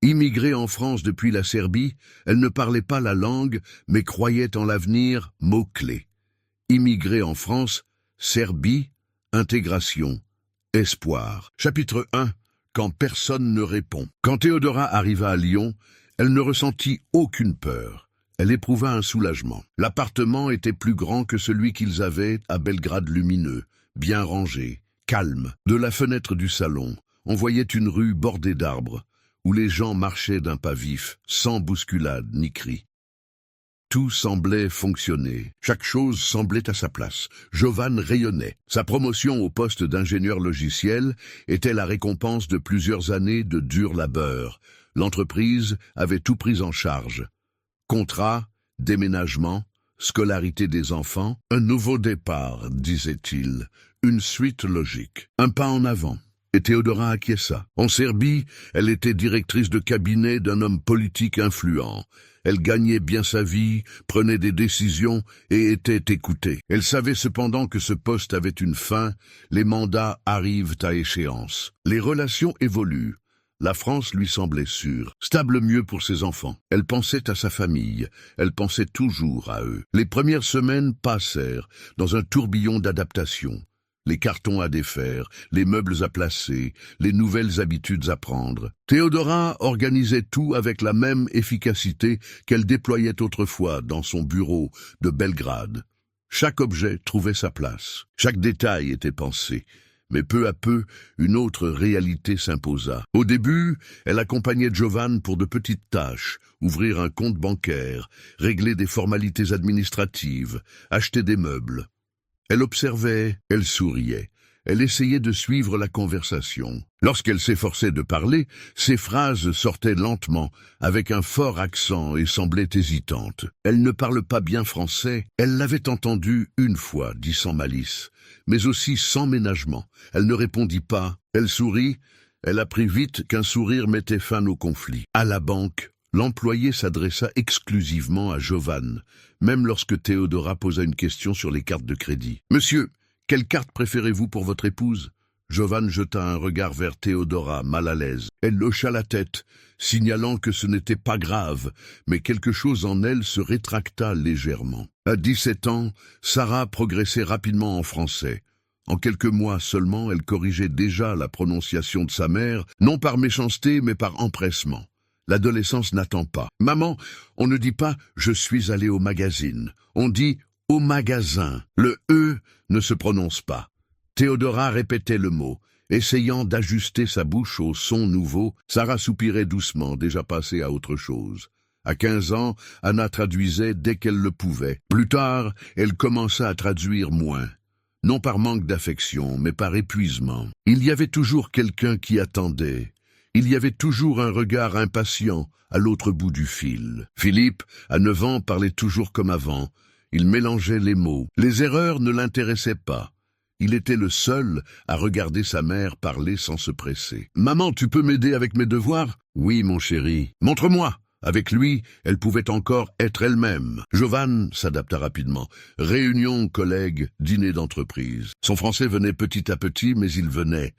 Immigrée en France depuis la Serbie, elle ne parlait pas la langue, mais croyait en l'avenir, mot-clé. Immigrée en France, Serbie, intégration, espoir. Chapitre 1. Quand personne ne répond. Quand Théodora arriva à Lyon, elle ne ressentit aucune peur. Elle éprouva un soulagement. L'appartement était plus grand que celui qu'ils avaient à Belgrade lumineux, bien rangé, calme. De la fenêtre du salon, on voyait une rue bordée d'arbres, où les gens marchaient d'un pas vif, sans bousculade ni cri. Tout semblait fonctionner. Chaque chose semblait à sa place. Jovan rayonnait. Sa promotion au poste d'ingénieur logiciel était la récompense de plusieurs années de dur labeur. L'entreprise avait tout pris en charge. Contrat, déménagement, scolarité des enfants, un nouveau départ, disait-il, une suite logique, un pas en avant. Et Théodora acquiesça. En Serbie, elle était directrice de cabinet d'un homme politique influent. Elle gagnait bien sa vie, prenait des décisions et était écoutée. Elle savait cependant que ce poste avait une fin, les mandats arrivent à échéance. Les relations évoluent. La France lui semblait sûre, stable mieux pour ses enfants. Elle pensait à sa famille, elle pensait toujours à eux. Les premières semaines passèrent dans un tourbillon d'adaptation. Les cartons à défaire, les meubles à placer, les nouvelles habitudes à prendre. Théodora organisait tout avec la même efficacité qu'elle déployait autrefois dans son bureau de Belgrade. Chaque objet trouvait sa place, chaque détail était pensé. Mais peu à peu, une autre réalité s'imposa. Au début, elle accompagnait Jovan pour de petites tâches, ouvrir un compte bancaire, régler des formalités administratives, acheter des meubles. Elle observait, elle souriait, elle essayait de suivre la conversation. Lorsqu'elle s'efforçait de parler, ses phrases sortaient lentement, avec un fort accent et semblaient hésitantes. Elle ne parle pas bien français, elle l'avait entendu une fois, dit sans malice, mais aussi sans ménagement. Elle ne répondit pas, elle sourit, elle apprit vite qu'un sourire mettait fin au conflit. À la banque, l'employé s'adressa exclusivement à Jovan, même lorsque Théodora posa une question sur les cartes de crédit. « Monsieur, quelle carte préférez-vous pour votre épouse ?» Jovan jeta un regard vers Théodora, mal à l'aise. Elle hocha la tête, signalant que ce n'était pas grave, mais quelque chose en elle se rétracta légèrement. À 17 ans, Sarah progressait rapidement en français. En quelques mois seulement, elle corrigeait déjà la prononciation de sa mère, non par méchanceté, mais par empressement. L'adolescence n'attend pas. « Maman, on ne dit pas « je suis allé au magazine », on dit « au magasin ». Le « e » ne se prononce pas. Théodora répétait le mot, essayant d'ajuster sa bouche au son nouveau. Sarah soupirait doucement, déjà passée à autre chose. À 15 ans, Anna traduisait dès qu'elle le pouvait. Plus tard, elle commença à traduire moins. Non par manque d'affection, mais par épuisement. Il y avait toujours quelqu'un qui attendait. Il y avait toujours un regard impatient à l'autre bout du fil. Philippe, à 9 ans, parlait toujours comme avant. Il mélangeait les mots. Les erreurs ne l'intéressaient pas. Il était le seul à regarder sa mère parler sans se presser. « Maman, tu peux m'aider avec mes devoirs ?»« Oui, mon chéri. »« Montre-moi !» Avec lui, elle pouvait encore être elle-même. Jovan s'adapta rapidement. Réunion, collègues, dîner d'entreprise. Son français venait petit à petit, mais il venait.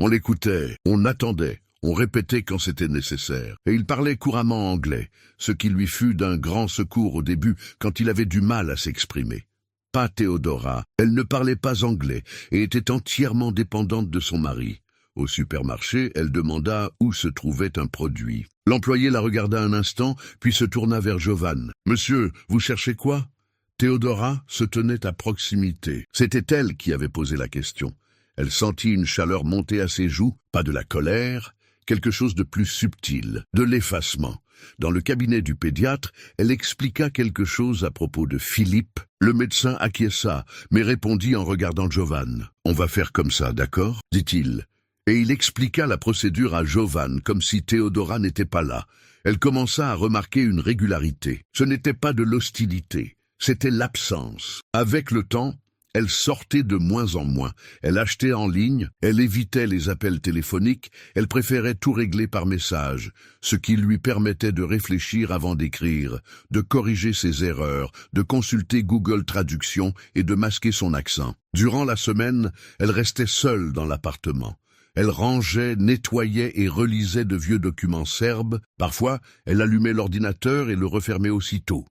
On l'écoutait, on attendait. On répétait quand c'était nécessaire. Et il parlait couramment anglais, ce qui lui fut d'un grand secours au début quand il avait du mal à s'exprimer. Pas Théodora. Elle ne parlait pas anglais et était entièrement dépendante de son mari. Au supermarché, elle demanda où se trouvait un produit. L'employé la regarda un instant, puis se tourna vers Jovan. « Monsieur, vous cherchez quoi ?» Théodora se tenait à proximité. C'était elle qui avait posé la question. Elle sentit une chaleur monter à ses joues, pas de la colère, quelque chose de plus subtil, de l'effacement. Dans le cabinet du pédiatre, elle expliqua quelque chose à propos de Philippe. Le médecin acquiesça, mais répondit en regardant Jovan. « On va faire comme ça, d'accord ?» dit-il. Et il expliqua la procédure à Jovan, comme si Théodora n'était pas là. Elle commença à remarquer une régularité. Ce n'était pas de l'hostilité, c'était l'absence. Avec le temps, elle sortait de moins en moins. Elle achetait en ligne, elle évitait les appels téléphoniques, elle préférait tout régler par message, ce qui lui permettait de réfléchir avant d'écrire, de corriger ses erreurs, de consulter Google Traduction et de masquer son accent. Durant la semaine, elle restait seule dans l'appartement. Elle rangeait, nettoyait et relisait de vieux documents serbes. Parfois, elle allumait l'ordinateur et le refermait aussitôt.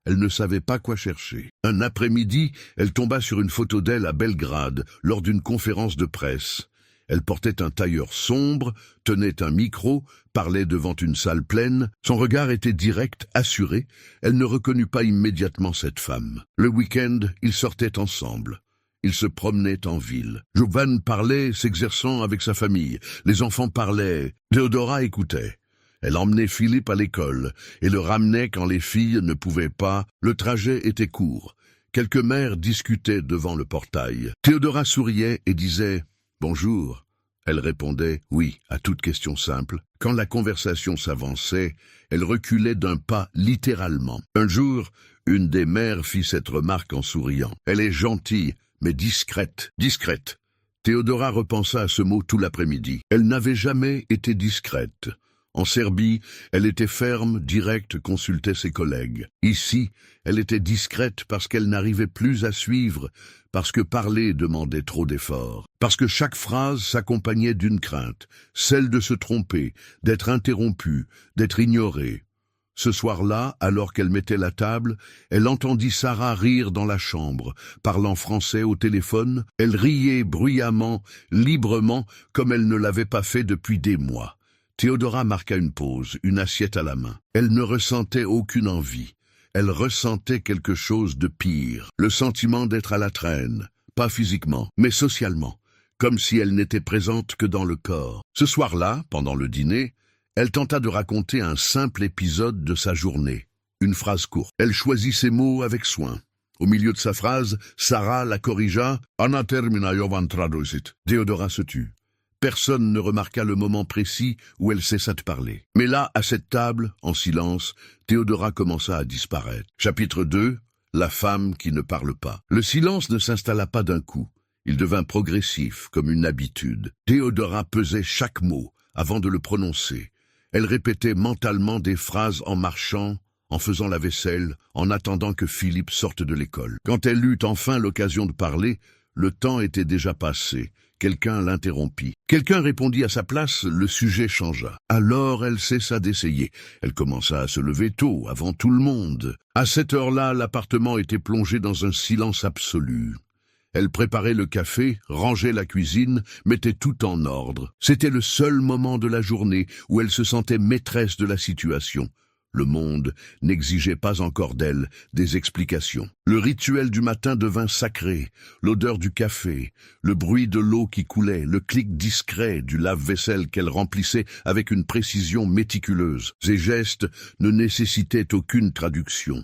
Elle ne savait pas quoi chercher. Un après-midi, elle tomba sur une photo d'elle à Belgrade, lors d'une conférence de presse. Elle portait un tailleur sombre, tenait un micro, parlait devant une salle pleine. Son regard était direct, assuré. Elle ne reconnut pas immédiatement cette femme. Le week-end, ils sortaient ensemble. Ils se promenaient en ville. Jovan parlait, s'exerçant avec sa famille. Les enfants parlaient. Théodora écoutait. Elle emmenait Philippe à l'école et le ramenait quand les filles ne pouvaient pas. Le trajet était court. Quelques mères discutaient devant le portail. Théodora souriait et disait « Bonjour ». Elle répondait « Oui » à toute question simple. Quand la conversation s'avançait, elle reculait d'un pas littéralement. Un jour, une des mères fit cette remarque en souriant. « Elle est gentille, mais discrète, discrète ». Théodora repensa à ce mot tout l'après-midi. Elle n'avait jamais été discrète. En Serbie, elle était ferme, directe, consultait ses collègues. Ici, elle était discrète parce qu'elle n'arrivait plus à suivre, parce que parler demandait trop d'efforts, parce que chaque phrase s'accompagnait d'une crainte, celle de se tromper, d'être interrompue, d'être ignorée. Ce soir-là, alors qu'elle mettait la table, elle entendit Sarah rire dans la chambre, parlant français au téléphone. Elle riait bruyamment, librement, comme elle ne l'avait pas fait depuis des mois. Théodora marqua une pause, une assiette à la main. Elle ne ressentait aucune envie. Elle ressentait quelque chose de pire, le sentiment d'être à la traîne, pas physiquement, mais socialement, comme si elle n'était présente que dans le corps. Ce soir-là, pendant le dîner, elle tenta de raconter un simple épisode de sa journée, une phrase courte. Elle choisit ses mots avec soin. Au milieu de sa phrase, Sarah la corrigea « Anna termina Jovan traducit ». Théodora se tut. Personne ne remarqua le moment précis où elle cessa de parler. Mais là, à cette table, en silence, Théodora commença à disparaître. Chapitre 2. La femme qui ne parle pas. Le silence ne s'installa pas d'un coup. Il devint progressif, comme une habitude. Théodora pesait chaque mot avant de le prononcer. Elle répétait mentalement des phrases en marchant, en faisant la vaisselle, en attendant que Philippe sorte de l'école. Quand elle eut enfin l'occasion de parler, le temps était déjà passé. Quelqu'un l'interrompit. Quelqu'un répondit à sa place, le sujet changea. Alors elle cessa d'essayer. Elle commença à se lever tôt, avant tout le monde. À cette heure-là, l'appartement était plongé dans un silence absolu. Elle préparait le café, rangeait la cuisine, mettait tout en ordre. C'était le seul moment de la journée où elle se sentait maîtresse de la situation. Le monde n'exigeait pas encore d'elle des explications. Le rituel du matin devint sacré, l'odeur du café, le bruit de l'eau qui coulait, le clic discret du lave-vaisselle qu'elle remplissait avec une précision méticuleuse. Ses gestes ne nécessitaient aucune traduction.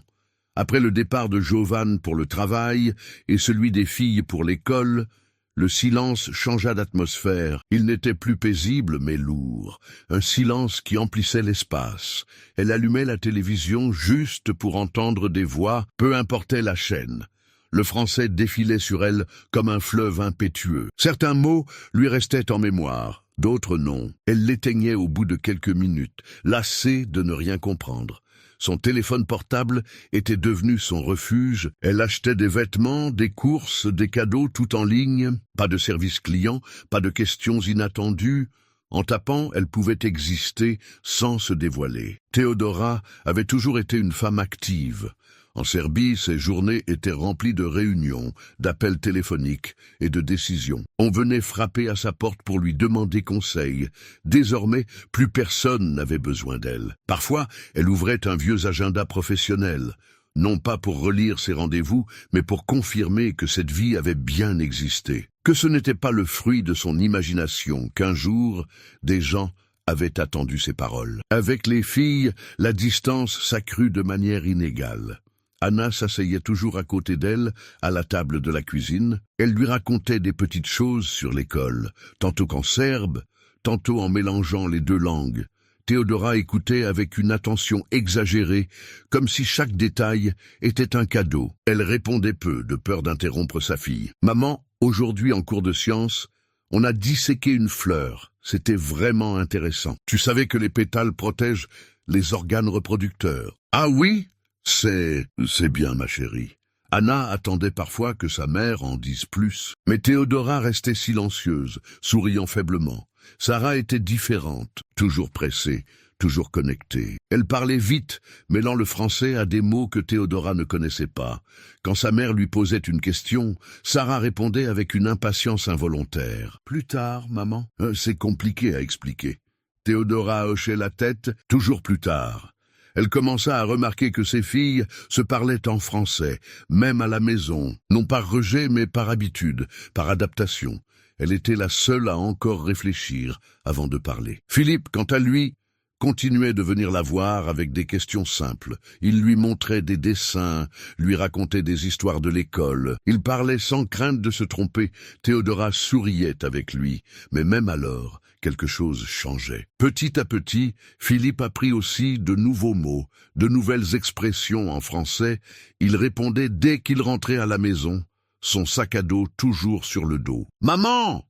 Après le départ de Jovan pour le travail et celui des filles pour l'école, le silence changea d'atmosphère. Il n'était plus paisible, mais lourd. Un silence qui emplissait l'espace. Elle allumait la télévision juste pour entendre des voix, peu importait la chaîne. Le français défilait sur elle comme un fleuve impétueux. Certains mots lui restaient en mémoire, d'autres non. Elle l'éteignait au bout de quelques minutes, lassée de ne rien comprendre. Son téléphone portable était devenu son refuge. Elle achetait des vêtements, des courses, des cadeaux tout en ligne. Pas de service client, pas de questions inattendues. En tapant, elle pouvait exister sans se dévoiler. Théodora avait toujours été une femme active. En Serbie, ses journées étaient remplies de réunions, d'appels téléphoniques et de décisions. On venait frapper à sa porte pour lui demander conseil. Désormais, plus personne n'avait besoin d'elle. Parfois, elle ouvrait un vieux agenda professionnel, non pas pour relire ses rendez-vous, mais pour confirmer que cette vie avait bien existé, que ce n'était pas le fruit de son imagination, qu'un jour, des gens avaient attendu ses paroles. Avec les filles, la distance s'accrut de manière inégale. Anna s'asseyait toujours à côté d'elle, à la table de la cuisine. Elle lui racontait des petites choses sur l'école, tantôt en serbe, tantôt en mélangeant les deux langues. Théodora écoutait avec une attention exagérée, comme si chaque détail était un cadeau. Elle répondait peu, de peur d'interrompre sa fille. « Maman, aujourd'hui en cours de sciences, on a disséqué une fleur. C'était vraiment intéressant. Tu savais que les pétales protègent les organes reproducteurs. »« Ah oui ? C'est bien, ma chérie. Anna attendait parfois que sa mère en dise plus. Mais Théodora restait silencieuse, souriant faiblement. Sarah était différente, toujours pressée, toujours connectée. Elle parlait vite, mêlant le français à des mots que Théodora ne connaissait pas. Quand sa mère lui posait une question, Sarah répondait avec une impatience involontaire. « Plus tard, maman. » C'est compliqué à expliquer. Théodora hochait la tête, toujours plus tard. Elle commença à remarquer que ses filles se parlaient en français, même à la maison, non par rejet mais par habitude, par adaptation. Elle était la seule à encore réfléchir avant de parler. Philippe, quant à lui, continuait de venir la voir avec des questions simples. Il lui montrait des dessins, lui racontait des histoires de l'école. Il parlait sans crainte de se tromper. Théodora souriait avec lui, mais même alors, quelque chose changeait. Petit à petit, Philippe apprit aussi de nouveaux mots, de nouvelles expressions en français. Il répondait dès qu'il rentrait à la maison, son sac à dos toujours sur le dos. « Maman,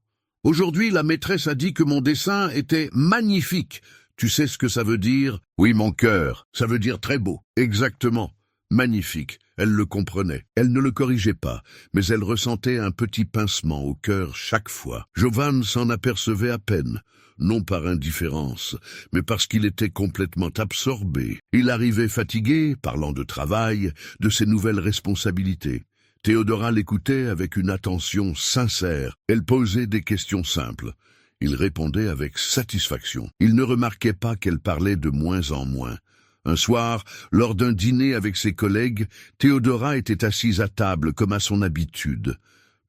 aujourd'hui la maîtresse a dit que mon dessin était magnifique. Tu sais ce que ça veut dire ? » ?»« Oui, mon cœur, ça veut dire très beau. » »« Exactement, magnifique. » Elle le comprenait. Elle ne le corrigeait pas, mais elle ressentait un petit pincement au cœur chaque fois. Jovan s'en apercevait à peine, non par indifférence, mais parce qu'il était complètement absorbé. Il arrivait fatigué, parlant de travail, de ses nouvelles responsabilités. Théodora l'écoutait avec une attention sincère. Elle posait des questions simples. Il répondait avec satisfaction. Il ne remarquait pas qu'elle parlait de moins en moins. Un soir, lors d'un dîner avec ses collègues, Théodora était assise à table comme à son habitude.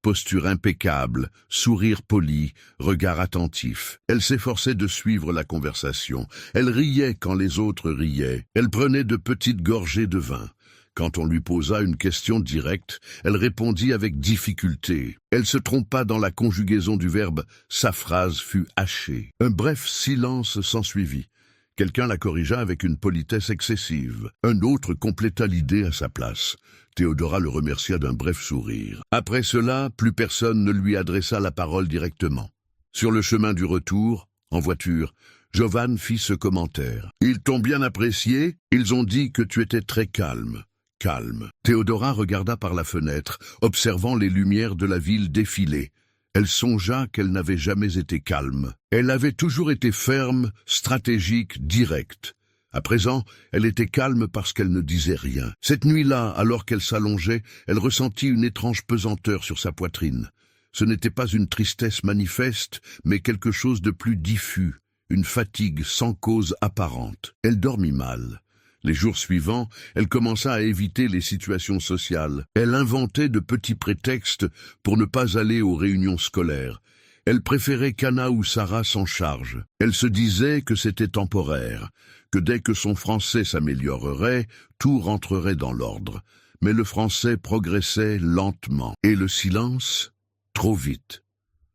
Posture impeccable, sourire poli, regard attentif. Elle s'efforçait de suivre la conversation. Elle riait quand les autres riaient. Elle prenait de petites gorgées de vin. Quand on lui posa une question directe, elle répondit avec difficulté. Elle se trompa dans la conjugaison du verbe, sa phrase fut hachée. Un bref silence s'ensuivit. Quelqu'un la corrigea avec une politesse excessive. Un autre compléta l'idée à sa place. Théodora le remercia d'un bref sourire. Après cela, plus personne ne lui adressa la parole directement. Sur le chemin du retour, en voiture, Jovan fit ce commentaire. « Ils t'ont bien apprécié, ils ont dit que tu étais très calme. » Calme. Théodora regarda par la fenêtre, observant les lumières de la ville défiler. Elle songea qu'elle n'avait jamais été calme. Elle avait toujours été ferme, stratégique, directe. À présent, elle était calme parce qu'elle ne disait rien. Cette nuit-là, alors qu'elle s'allongeait, elle ressentit une étrange pesanteur sur sa poitrine. Ce n'était pas une tristesse manifeste, mais quelque chose de plus diffus, une fatigue sans cause apparente. Elle dormit mal. Les jours suivants, elle commença à éviter les situations sociales. Elle inventait de petits prétextes pour ne pas aller aux réunions scolaires. Elle préférait qu'Anna ou Sarah s'en chargent. Elle se disait que c'était temporaire, que dès que son français s'améliorerait, tout rentrerait dans l'ordre. Mais le français progressait lentement, et le silence, trop vite.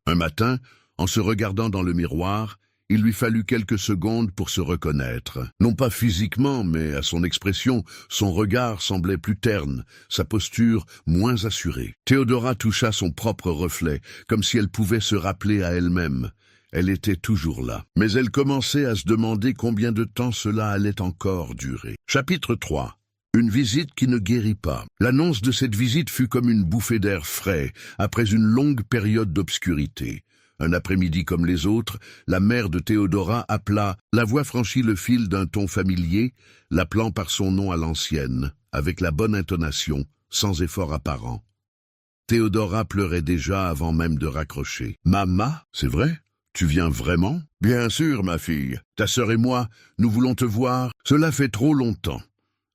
Un matin, en se regardant dans le miroir, il lui fallut quelques secondes pour se reconnaître. Non pas physiquement, mais à son expression, son regard semblait plus terne, sa posture moins assurée. Théodora toucha son propre reflet, comme si elle pouvait se rappeler à elle-même. Elle était toujours là. Mais elle commençait à se demander combien de temps cela allait encore durer. Chapitre 3. Une visite qui ne guérit pas. L'annonce de cette visite fut comme une bouffée d'air frais, après une longue période d'obscurité. Un après-midi comme les autres, la mère de Théodora appela. La voix franchit le fil d'un ton familier, l'appelant par son nom à l'ancienne, avec la bonne intonation, sans effort apparent. Théodora pleurait déjà avant même de raccrocher. « Maman, c'est vrai ? Tu viens vraiment ? » ?»« Bien sûr, ma fille. Ta sœur et moi, nous voulons te voir. Cela fait trop longtemps. »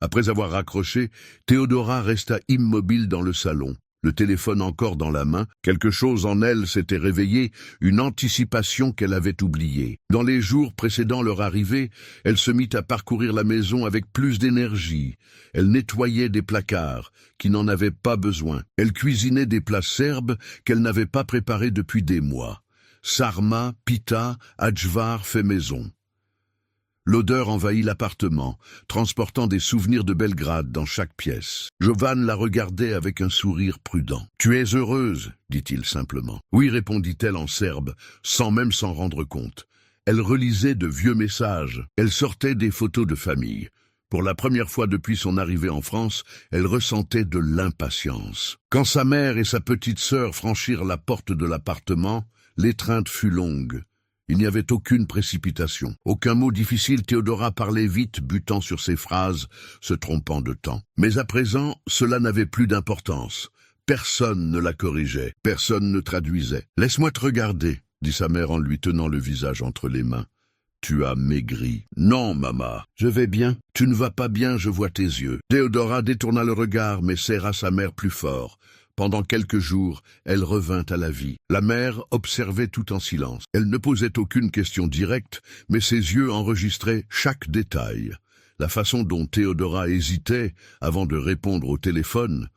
Après avoir raccroché, Théodora resta immobile dans le salon. Le téléphone encore dans la main, quelque chose en elle s'était réveillé, une anticipation qu'elle avait oubliée. Dans les jours précédant leur arrivée, elle se mit à parcourir la maison avec plus d'énergie. Elle nettoyait des placards qui n'en avaient pas besoin. Elle cuisinait des plats serbes qu'elle n'avait pas préparés depuis des mois. Sarma, pita, adjvar fait maison. L'odeur envahit l'appartement, transportant des souvenirs de Belgrade dans chaque pièce. Jovan la regardait avec un sourire prudent. « Tu es heureuse ?» dit-il simplement. « Oui » répondit-elle en serbe, sans même s'en rendre compte. Elle relisait de vieux messages. Elle sortait des photos de famille. Pour la première fois depuis son arrivée en France, elle ressentait de l'impatience. Quand sa mère et sa petite sœur franchirent la porte de l'appartement, l'étreinte fut longue. Il n'y avait aucune précipitation. Aucun mot difficile, Théodora parlait vite, butant sur ses phrases, se trompant de temps. Mais à présent, cela n'avait plus d'importance. Personne ne la corrigeait, personne ne traduisait. « Laisse-moi te regarder », dit sa mère en lui tenant le visage entre les mains. « Tu as maigri. »« Non, maman, je vais bien. »« Tu ne vas pas bien, je vois tes yeux. » Théodora détourna le regard, mais serra sa mère plus fort. Pendant quelques jours, elle revint à la vie. La mère observait tout en silence. Elle ne posait aucune question directe, mais ses yeux enregistraient chaque détail. La façon dont Théodora hésitait avant de répondre au téléphone,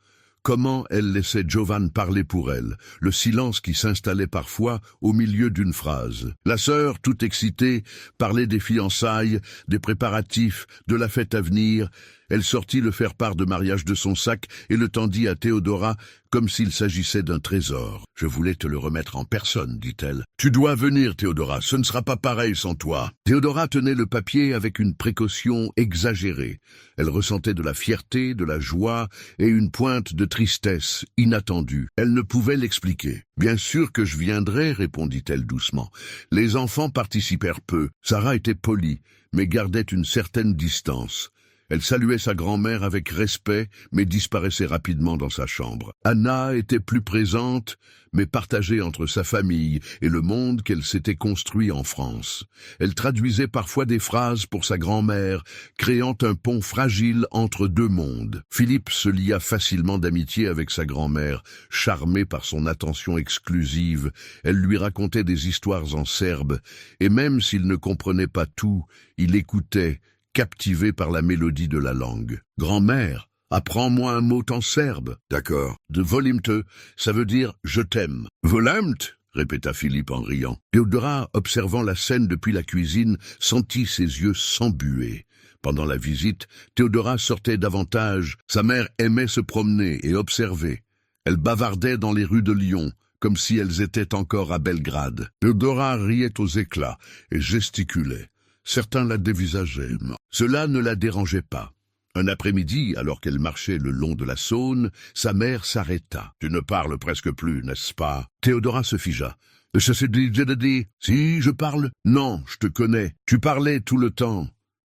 comment elle laissait Jovan parler pour elle, le silence qui s'installait parfois au milieu d'une phrase. La sœur, toute excitée, parlait des fiançailles, des préparatifs, de la fête à venir. Elle sortit le faire-part de mariage de son sac et le tendit à Théodora comme s'il s'agissait d'un trésor. « Je voulais te le remettre en personne, dit-elle. « Tu dois venir, Théodora, ce ne sera pas pareil sans toi. » Théodora tenait le papier avec une précaution exagérée. Elle ressentait de la fierté, de la joie et une pointe de tristesse inattendue. Elle ne pouvait l'expliquer. « Bien sûr que je viendrai, répondit-elle doucement. Les enfants participèrent peu. Sarah était polie, mais gardait une certaine distance. Elle saluait sa grand-mère avec respect, mais disparaissait rapidement dans sa chambre. Anna était plus présente, mais partagée entre sa famille et le monde qu'elle s'était construit en France. Elle traduisait parfois des phrases pour sa grand-mère, créant un pont fragile entre deux mondes. Philippe se lia facilement d'amitié avec sa grand-mère. Charmé par son attention exclusive, elle lui racontait des histoires en serbe, et même s'il ne comprenait pas tout, il écoutait, captivé par la mélodie de la langue. « Grand-mère, apprends-moi un mot en serbe. »« D'accord. De volimte, ça veut dire « je t'aime ». »« Volimte » répéta Philippe en riant. Théodora, observant la scène depuis la cuisine, sentit ses yeux s'embuer. Pendant la visite, Théodora sortait davantage. Sa mère aimait se promener et observer. Elle bavardait dans les rues de Lyon, comme si elles étaient encore à Belgrade. Théodora riait aux éclats et gesticulait. Certains la dévisageaient. Cela ne la dérangeait pas. Un après-midi, alors qu'elle marchait le long de la Saône, sa mère s'arrêta. « Tu ne parles presque plus, n'est-ce pas ?» Théodora se figea. « Je sais dire, si, je parle. Non, je te connais. Tu parlais tout le temps.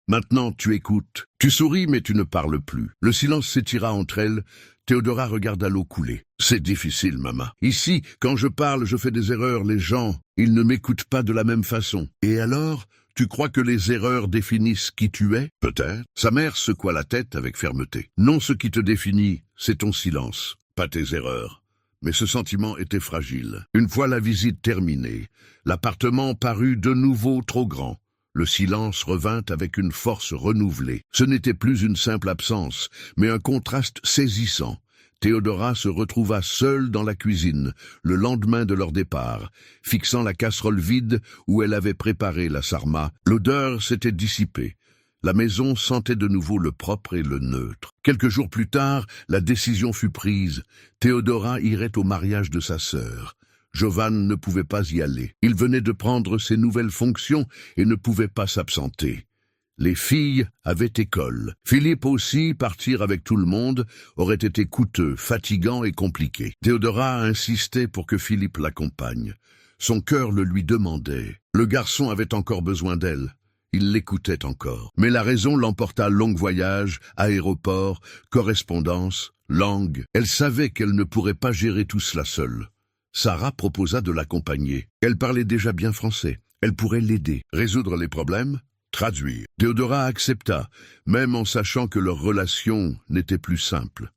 Maintenant, tu écoutes. Tu souris, mais tu ne parles plus. » Le silence s'étira entre elles. Théodora regarda l'eau couler. « C'est difficile, maman. Ici, quand je parle, je fais des erreurs. Les gens, ils ne m'écoutent pas de la même façon. Et alors ? Tu crois que les erreurs définissent qui tu es ? Peut-être. » Sa mère secoua la tête avec fermeté. « Non, ce qui te définit, c'est ton silence, pas tes erreurs. » Mais ce sentiment était fragile. Une fois la visite terminée, l'appartement parut de nouveau trop grand. Le silence revint avec une force renouvelée. Ce n'était plus une simple absence, mais un contraste saisissant. Théodora se retrouva seule dans la cuisine, le lendemain de leur départ, fixant la casserole vide où elle avait préparé la sarma. L'odeur s'était dissipée. La maison sentait de nouveau le propre et le neutre. Quelques jours plus tard, la décision fut prise. Théodora irait au mariage de sa sœur. Jovan ne pouvait pas y aller. Il venait de prendre ses nouvelles fonctions et ne pouvait pas s'absenter. Les filles avaient école. Philippe aussi, partir avec tout le monde, aurait été coûteux, fatigant et compliqué. Théodora insistait pour que Philippe l'accompagne. Son cœur le lui demandait. Le garçon avait encore besoin d'elle. Il l'écoutait encore. Mais la raison l'emporta. Long voyage, aéroport, correspondance, langue. Elle savait qu'elle ne pourrait pas gérer tout cela seule. Sarah proposa de l'accompagner. Elle parlait déjà bien français. Elle pourrait l'aider. Résoudre les problèmes ? Traduire. Théodora accepta, même en sachant que leur relation n'était plus simple.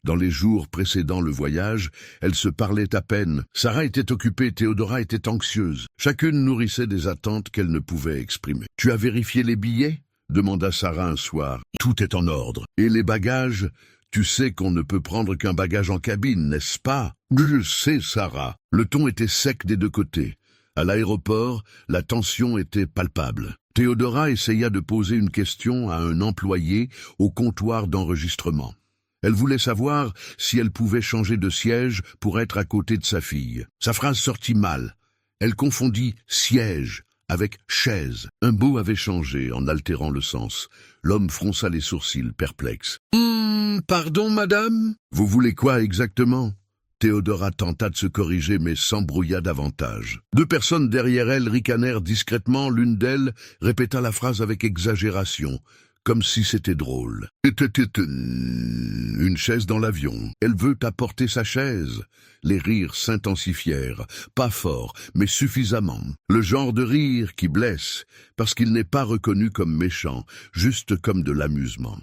Dans les jours précédant le voyage, elles se parlaient à peine. Sarah était occupée, Théodora était anxieuse. Chacune nourrissait des attentes qu'elle ne pouvait exprimer. « Tu as vérifié les billets ?» demanda Sarah un soir. « Tout est en ordre. Et les bagages ? Tu sais qu'on ne peut prendre qu'un bagage en cabine, n'est-ce pas ?»« Je sais, Sarah. » Le ton était sec des deux côtés. À l'aéroport, la tension était palpable. Théodora essaya de poser une question à un employé au comptoir d'enregistrement. Elle voulait savoir si elle pouvait changer de siège pour être à côté de sa fille. Sa phrase sortit mal. Elle confondit siège avec chaise. Un mot avait changé en altérant le sens. L'homme fronça les sourcils, perplexe. Pardon, madame? Vous voulez quoi exactement? Théodora tenta de se corriger, mais s'embrouilla davantage. Deux personnes derrière elle ricanèrent discrètement. L'une d'elles répéta la phrase avec exagération, comme si c'était drôle. Une chaise dans l'avion. Elle veut apporter sa chaise. Les rires s'intensifièrent, pas fort, mais suffisamment. Le genre de rire qui blesse, parce qu'il n'est pas reconnu comme méchant, juste comme de l'amusement.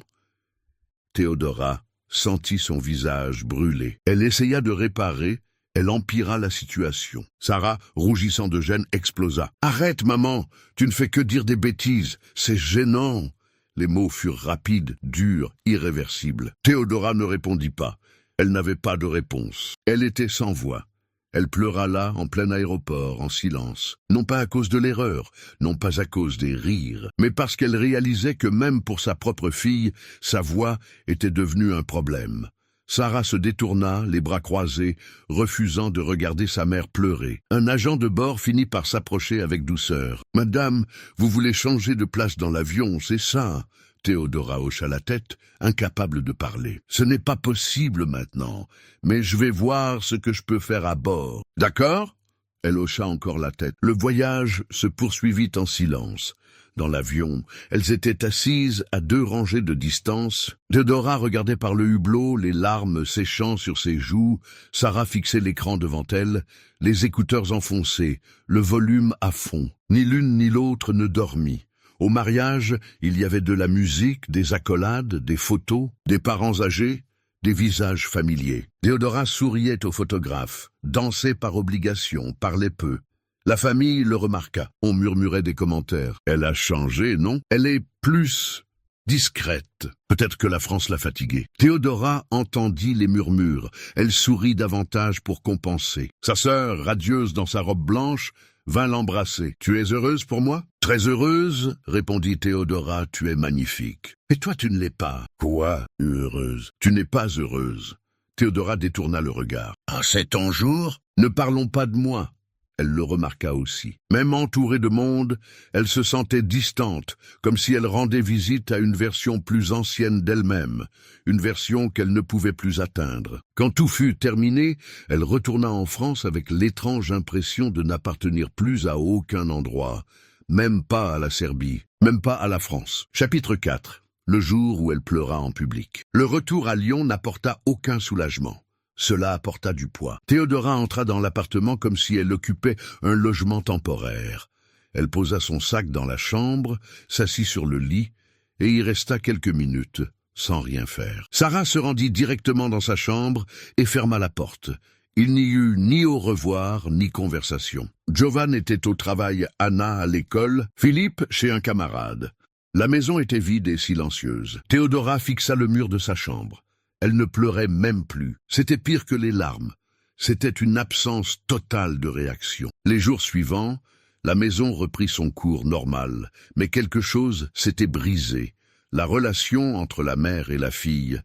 Théodora sentit son visage brûler. Elle essaya de réparer, elle empira la situation. Sarah, rougissant de gêne, explosa. « Arrête, maman, tu ne fais que dire des bêtises, c'est gênant !» Les mots furent rapides, durs, irréversibles. Théodora ne répondit pas. Elle n'avait pas de réponse. Elle était sans voix. Elle pleura là, en plein aéroport, en silence. Non pas à cause de l'erreur, non pas à cause des rires, mais parce qu'elle réalisait que même pour sa propre fille, sa voix était devenue un problème. Sarah se détourna, les bras croisés, refusant de regarder sa mère pleurer. Un agent de bord finit par s'approcher avec douceur. « Madame, vous voulez changer de place dans l'avion, c'est ça ?» Théodora hocha la tête, incapable de parler. « Ce n'est pas possible maintenant, mais je vais voir ce que je peux faire à bord. D'accord ?» Elle hocha encore la tête. Le voyage se poursuivit en silence. Dans l'avion, elles étaient assises à 2 rangées de distance. Théodora regardait par le hublot, les larmes séchant sur ses joues. Sarah fixait l'écran devant elle, les écouteurs enfoncés, le volume à fond. Ni l'une ni l'autre ne dormit. Au mariage, il y avait de la musique, des accolades, des photos, des parents âgés, des visages familiers. Théodora souriait au photographe, dansait par obligation, parlait peu. La famille le remarqua. On murmurait des commentaires. Elle a changé, non? Elle est plus discrète. Peut-être que la France l'a fatiguée. Théodora entendit les murmures. Elle sourit davantage pour compenser. Sa sœur, radieuse dans sa robe blanche, vint l'embrasser. « Tu es heureuse pour moi ?»« Très heureuse, répondit Théodora, tu es magnifique. »« Et toi tu ne l'es pas. »« Quoi, heureuse ?»« Tu n'es pas heureuse. » Théodora détourna le regard. « Ah, c'est ton jour ?»« Ne parlons pas de moi. » Elle le remarqua aussi. Même entourée de monde, elle se sentait distante, comme si elle rendait visite à une version plus ancienne d'elle-même, une version qu'elle ne pouvait plus atteindre. Quand tout fut terminé, elle retourna en France avec l'étrange impression de n'appartenir plus à aucun endroit, même pas à la Serbie, même pas à la France. Chapitre 4. Le jour où elle pleura en public. Le retour à Lyon n'apporta aucun soulagement. Cela apporta du poids. Théodora entra dans l'appartement comme si elle occupait un logement temporaire. Elle posa son sac dans la chambre, s'assit sur le lit et y resta quelques minutes, sans rien faire. Sarah se rendit directement dans sa chambre et ferma la porte. Il n'y eut ni au revoir, ni conversation. Jovan était au travail, Anna à l'école, Philippe chez un camarade. La maison était vide et silencieuse. Théodora fixa le mur de sa chambre. Elle ne pleurait même plus. C'était pire que les larmes. C'était une absence totale de réaction. Les jours suivants, la maison reprit son cours normal, mais quelque chose s'était brisé. La relation entre la mère et la fille,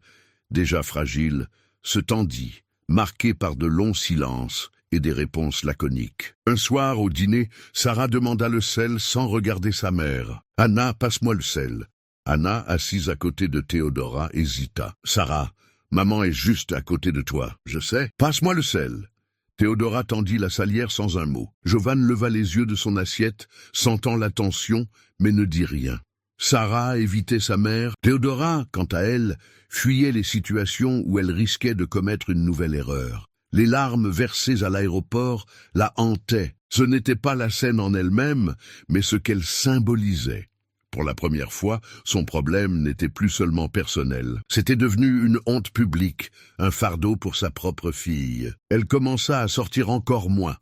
déjà fragile, se tendit, marquée par de longs silences et des réponses laconiques. Un soir, au dîner, Sarah demanda le sel sans regarder sa mère. « Anna, passe-moi le sel. » Anna, assise à côté de Théodora, hésita. « Sarah, maman est juste à côté de toi, je sais. Passe-moi le sel. » Théodora tendit la salière sans un mot. Jovan leva les yeux de son assiette, sentant la tension, mais ne dit rien. Sarah évitait sa mère. Théodora, quant à elle, fuyait les situations où elle risquait de commettre une nouvelle erreur. Les larmes versées à l'aéroport la hantaient. Ce n'était pas la scène en elle-même, mais ce qu'elle symbolisait. Pour la première fois, son problème n'était plus seulement personnel. C'était devenu une honte publique, un fardeau pour sa propre fille. Elle commença à sortir encore moins.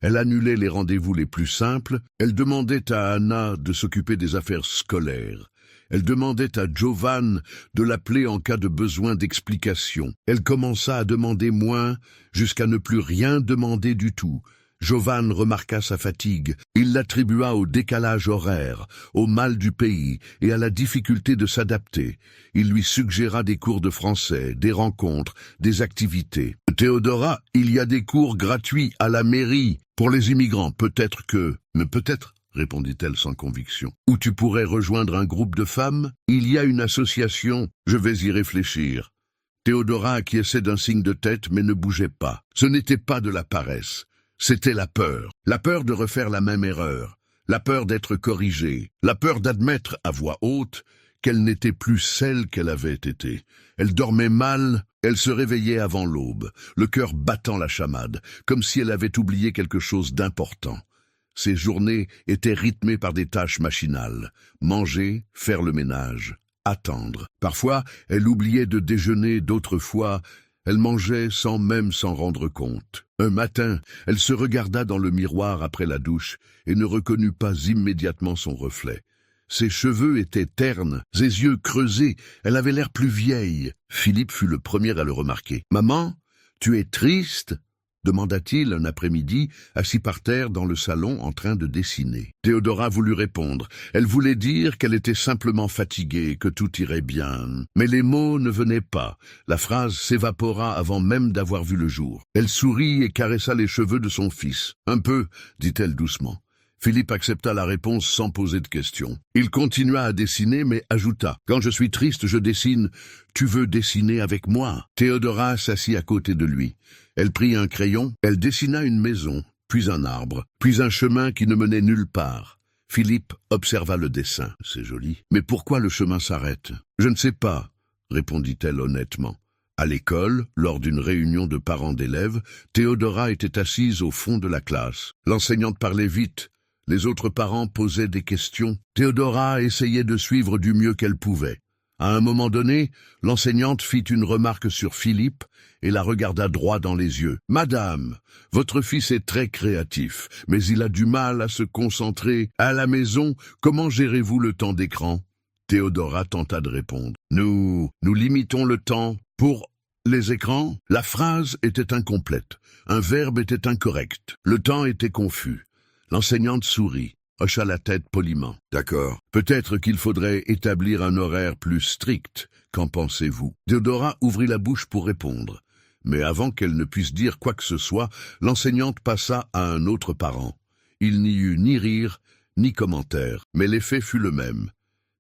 Elle annulait les rendez-vous les plus simples. Elle demandait à Anna de s'occuper des affaires scolaires. Elle demandait à Jovan de l'appeler en cas de besoin d'explication. Elle commença à demander moins, jusqu'à ne plus rien demander du tout. Jovan remarqua sa fatigue. Il l'attribua au décalage horaire, au mal du pays et à la difficulté de s'adapter. Il lui suggéra des cours de français, des rencontres, des activités. « Théodora, il y a des cours gratuits à la mairie pour les immigrants. Peut-être que... » Mais peut-être répondit-elle sans conviction. Ou tu pourrais rejoindre un groupe de femmes? Il y a une association, je vais y réfléchir. Théodora acquiesçait d'un signe de tête mais ne bougeait pas. Ce n'était pas de la paresse, c'était la peur de refaire la même erreur, la peur d'être corrigée, la peur d'admettre à voix haute qu'elle n'était plus celle qu'elle avait été. Elle dormait mal, elle se réveillait avant l'aube, le cœur battant la chamade, comme si elle avait oublié quelque chose d'important. Ses journées étaient rythmées par des tâches machinales, manger, faire le ménage, attendre. Parfois, elle oubliait de déjeuner, d'autres fois, elle mangeait sans même s'en rendre compte. Un matin, elle se regarda dans le miroir après la douche et ne reconnut pas immédiatement son reflet. Ses cheveux étaient ternes, ses yeux creusés, elle avait l'air plus vieille. Philippe fut le premier à le remarquer. « Maman, tu es triste ?» demanda-t-il un après-midi, assis par terre dans le salon en train de dessiner. Théodora voulut répondre. Elle voulait dire qu'elle était simplement fatiguée, que tout irait bien. Mais les mots ne venaient pas. La phrase s'évapora avant même d'avoir vu le jour. Elle sourit et caressa les cheveux de son fils. « Un peu », dit-elle doucement. Philippe accepta la réponse sans poser de questions. Il continua à dessiner, mais ajouta « Quand je suis triste, je dessine. Tu veux dessiner avec moi ?» Théodora s'assit à côté de lui. Elle prit un crayon, elle dessina une maison, puis un arbre, puis un chemin qui ne menait nulle part. Philippe observa le dessin. « C'est joli. Mais pourquoi le chemin s'arrête ?»« Je ne sais pas, » répondit-elle honnêtement. À l'école, lors d'une réunion de parents d'élèves, Théodora était assise au fond de la classe. L'enseignante parlait vite. Les autres parents posaient des questions. Théodora essayait de suivre du mieux qu'elle pouvait. À un moment donné, l'enseignante fit une remarque sur Philippe et la regarda droit dans les yeux. « Madame, votre fils est très créatif, mais il a du mal à se concentrer. À la maison, comment gérez-vous le temps d'écran ?» Théodora tenta de répondre. « Nous limitons le temps pour les écrans ?» La phrase était incomplète. Un verbe était incorrect. Le temps était confus. L'enseignante sourit, hocha la tête poliment. « D'accord. Peut-être qu'il faudrait établir un horaire plus strict. Qu'en pensez-vous » Théodora ouvrit la bouche pour répondre. Mais avant qu'elle ne puisse dire quoi que ce soit, l'enseignante passa à un autre parent. Il n'y eut ni rire, ni commentaire, mais l'effet fut le même.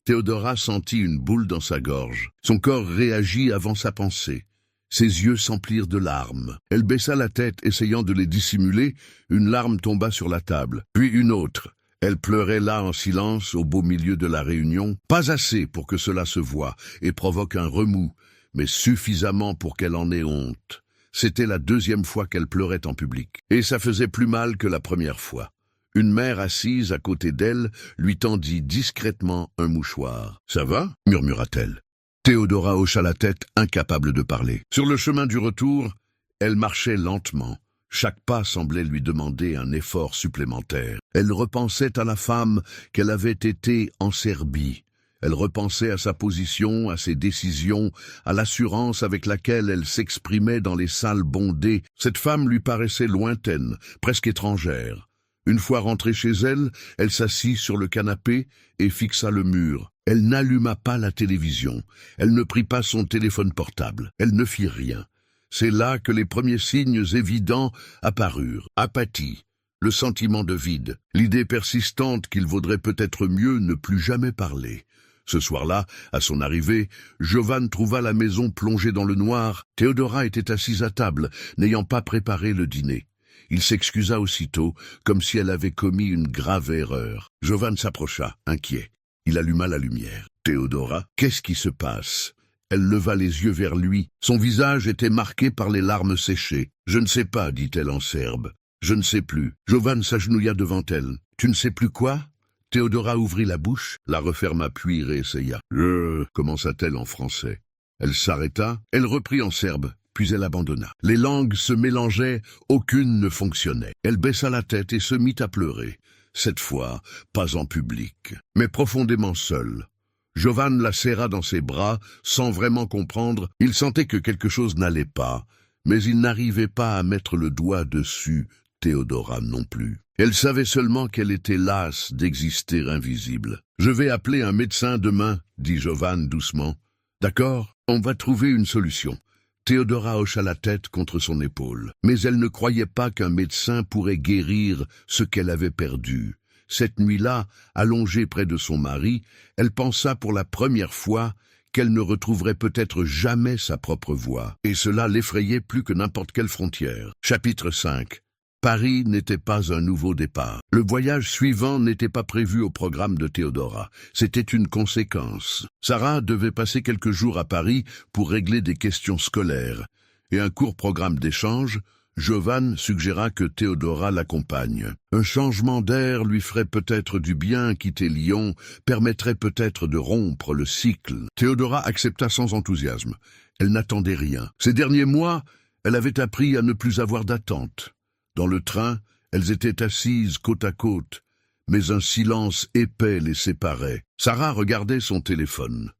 Théodora sentit une boule dans sa gorge. Son corps réagit avant sa pensée. Ses yeux s'emplirent de larmes. Elle baissa la tête, essayant de les dissimuler. Une larme tomba sur la table, puis une autre. Elle pleurait là en silence, au beau milieu de la réunion. Pas assez pour que cela se voie et provoque un remous, mais suffisamment pour qu'elle en ait honte. C'était la deuxième fois qu'elle pleurait en public, et ça faisait plus mal que la première fois. Une mère assise à côté d'elle lui tendit discrètement un mouchoir. « Ça va ?» murmura-t-elle. Théodora hocha la tête, incapable de parler. Sur le chemin du retour, elle marchait lentement. Chaque pas semblait lui demander un effort supplémentaire. Elle repensait à la femme qu'elle avait été en Serbie. Elle repensait à sa position, à ses décisions, à l'assurance avec laquelle elle s'exprimait dans les salles bondées. Cette femme lui paraissait lointaine, presque étrangère. Une fois rentrée chez elle, elle s'assit sur le canapé et fixa le mur. Elle n'alluma pas la télévision. Elle ne prit pas son téléphone portable. Elle ne fit rien. C'est là que les premiers signes évidents apparurent. Apathie, le sentiment de vide, l'idée persistante qu'il vaudrait peut-être mieux ne plus jamais parler. Ce soir-là, à son arrivée, Jovan trouva la maison plongée dans le noir. Théodora était assise à table, n'ayant pas préparé le dîner. Il s'excusa aussitôt, comme si elle avait commis une grave erreur. Jovan s'approcha, inquiet. Il alluma la lumière. « Théodora, qu'est-ce qui se passe ?» Elle leva les yeux vers lui. Son visage était marqué par les larmes séchées. « Je ne sais pas, » dit-elle en serbe. « Je ne sais plus. » Jovan s'agenouilla devant elle. « Tu ne sais plus quoi ?» Théodora ouvrit la bouche, la referma puis réessaya. « commença-t-elle en français. Elle s'arrêta, elle reprit en serbe, puis elle abandonna. Les langues se mélangeaient, aucune ne fonctionnait. Elle baissa la tête et se mit à pleurer. Cette fois, pas en public, mais profondément seule. Jovan la serra dans ses bras, sans vraiment comprendre. Il sentait que quelque chose n'allait pas, mais il n'arrivait pas à mettre le doigt dessus, Théodora non plus. Elle savait seulement qu'elle était lasse d'exister invisible. « Je vais appeler un médecin demain, » dit Jovan doucement. « D'accord, on va trouver une solution. » Théodora hocha la tête contre son épaule. Mais elle ne croyait pas qu'un médecin pourrait guérir ce qu'elle avait perdu. Cette nuit-là, allongée près de son mari, elle pensa pour la première fois qu'elle ne retrouverait peut-être jamais sa propre voix, et cela l'effrayait plus que n'importe quelle frontière. Chapitre 5. Paris n'était pas un nouveau départ. Le voyage suivant n'était pas prévu au programme de Théodora. C'était une conséquence. Sarah devait passer quelques jours à Paris pour régler des questions scolaires, et un court programme d'échange. Jovan suggéra que Théodora l'accompagne. Un changement d'air lui ferait peut-être du bien, quitter Lyon permettrait peut-être de rompre le cycle. Théodora accepta sans enthousiasme. Elle n'attendait rien. Ces derniers mois, elle avait appris à ne plus avoir d'attente. Dans le train, elles étaient assises côte à côte, mais un silence épais les séparait. Sarah regardait son téléphone.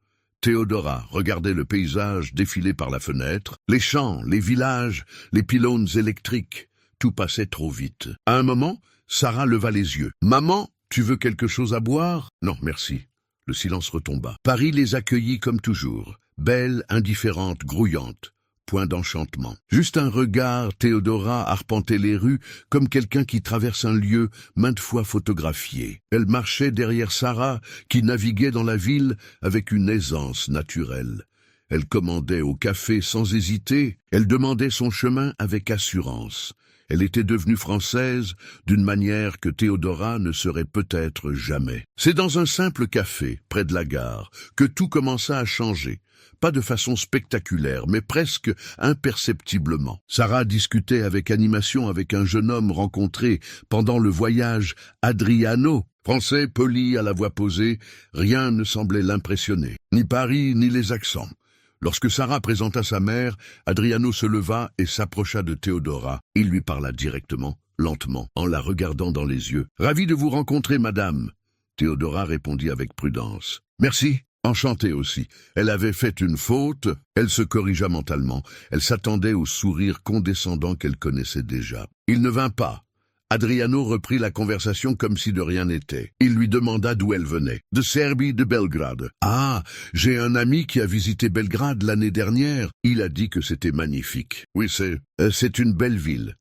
Théodora regardait le paysage défiler par la fenêtre, les champs, les villages, les pylônes électriques. Tout passait trop vite. À un moment, Sarah leva les yeux. « Maman, tu veux quelque chose à boire ?»« Non, merci. » Le silence retomba. Paris les accueillit comme toujours, belle, indifférente, grouillante. Point d'enchantement. Juste un regard, Théodora arpentait les rues comme quelqu'un qui traverse un lieu maintes fois photographié. Elle marchait derrière Sarah, qui naviguait dans la ville avec une aisance naturelle. Elle commandait au café sans hésiter, elle demandait son chemin avec assurance. Elle était devenue française d'une manière que Théodora ne serait peut-être jamais. C'est dans un simple café, près de la gare, que tout commença à changer. Pas de façon spectaculaire, mais presque imperceptiblement. Sarah discutait avec animation avec un jeune homme rencontré pendant le voyage, Adriano. Français, poli, à la voix posée, rien ne semblait l'impressionner, ni Paris, ni les accents. Lorsque Sarah présenta sa mère, Adriano se leva et s'approcha de Théodora. Il lui parla directement, lentement, en la regardant dans les yeux. « Ravi de vous rencontrer, madame. » Théodora répondit avec prudence. « Merci. » Enchantée aussi. Elle avait fait une faute, elle se corrigea mentalement. Elle s'attendait au sourire condescendant qu'elle connaissait déjà. Il ne vint pas. Adriano reprit la conversation comme si de rien n'était. Il lui demanda d'où elle venait. « De Serbie, de Belgrade. »« Ah, j'ai un ami qui a visité Belgrade l'année dernière. Il a dit que c'était magnifique. »« Oui, c'est une belle ville. »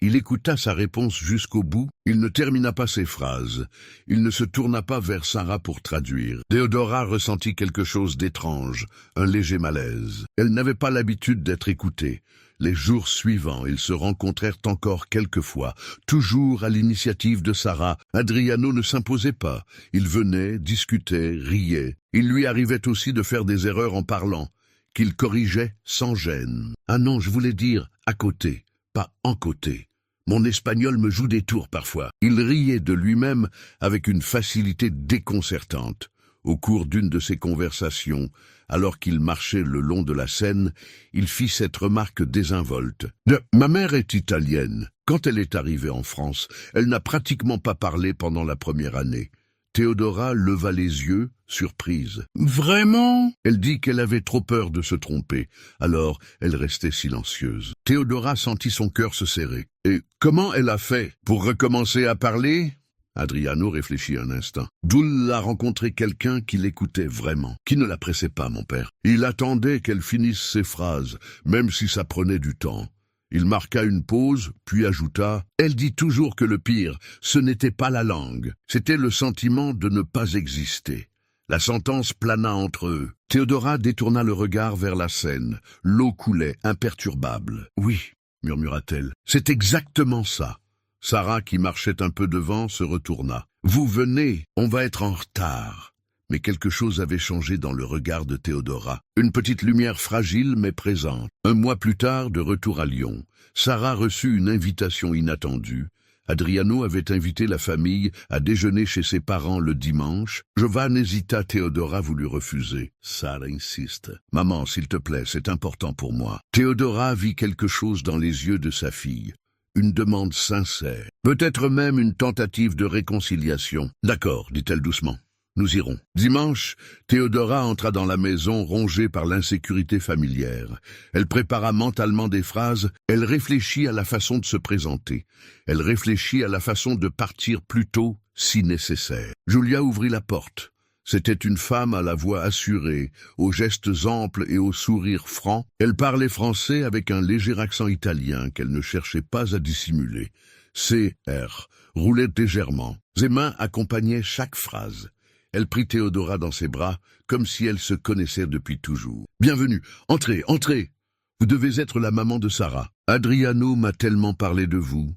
Il écouta sa réponse jusqu'au bout. Il ne termina pas ses phrases. Il ne se tourna pas vers Sarah pour traduire. Théodora ressentit quelque chose d'étrange, un léger malaise. Elle n'avait pas l'habitude d'être écoutée. Les jours suivants, ils se rencontrèrent encore quelques fois, toujours à l'initiative de Sarah. Adriano ne s'imposait pas. Il venait, discutait, riait. Il lui arrivait aussi de faire des erreurs en parlant, qu'il corrigeait sans gêne. « Ah non, je voulais dire à côté, pas en côté. » Mon espagnol me joue des tours parfois. Il riait de lui-même avec une facilité déconcertante. Au cours d'une de ces conversations, alors qu'il marchait le long de la Seine, il fit cette remarque désinvolte. « Ma mère est italienne. Quand elle est arrivée en France, elle n'a pratiquement pas parlé pendant la première année. » Théodora leva les yeux, surprise. « Vraiment ?» Elle dit qu'elle avait trop peur de se tromper. Alors, elle restait silencieuse. Théodora sentit son cœur se serrer. « Et comment elle a fait pour recommencer à parler ?» Adriano réfléchit un instant. Doul a rencontré quelqu'un qui l'écoutait vraiment, qui ne la pressait pas, mon père. Il attendait qu'elle finisse ses phrases, même si ça prenait du temps. Il marqua une pause, puis ajouta « Elle dit toujours que le pire, ce n'était pas la langue, c'était le sentiment de ne pas exister. » La sentence plana entre eux. Théodora détourna le regard vers la Seine. L'eau coulait, imperturbable. « Oui, » murmura-t-elle, « c'est exactement ça. » Sarah, qui marchait un peu devant, se retourna. « Vous venez, on va être en retard. » Mais quelque chose avait changé dans le regard de Théodora. Une petite lumière fragile mais présente. Un mois plus tard, de retour à Lyon, Sarah reçut une invitation inattendue. Adriano avait invité la famille à déjeuner chez ses parents le dimanche. Jovan hésita, Théodora voulut refuser. Sarah insiste. « Maman, s'il te plaît, c'est important pour moi. » Théodora vit quelque chose dans les yeux de sa fille. Une demande sincère. Peut-être même une tentative de réconciliation. « D'accord, dit-elle doucement. Nous irons. » Dimanche, Théodora entra dans la maison rongée par l'insécurité familière. Elle prépara mentalement des phrases, elle réfléchit à la façon de se présenter. Elle réfléchit à la façon de partir plus tôt, si nécessaire. Julia ouvrit la porte. C'était une femme à la voix assurée, aux gestes amples et au sourire franc. Elle parlait français avec un léger accent italien qu'elle ne cherchait pas à dissimuler. CR roulait légèrement. Ses mains accompagnaient chaque phrase. Elle prit Théodora dans ses bras, comme si elle se connaissait depuis toujours. « Bienvenue, entrez, entrez. Vous devez être la maman de Sarah. Adriano m'a tellement parlé de vous. »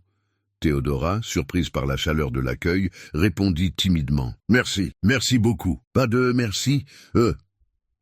Théodora, surprise par la chaleur de l'accueil, répondit timidement. « Merci, merci beaucoup. Pas de merci.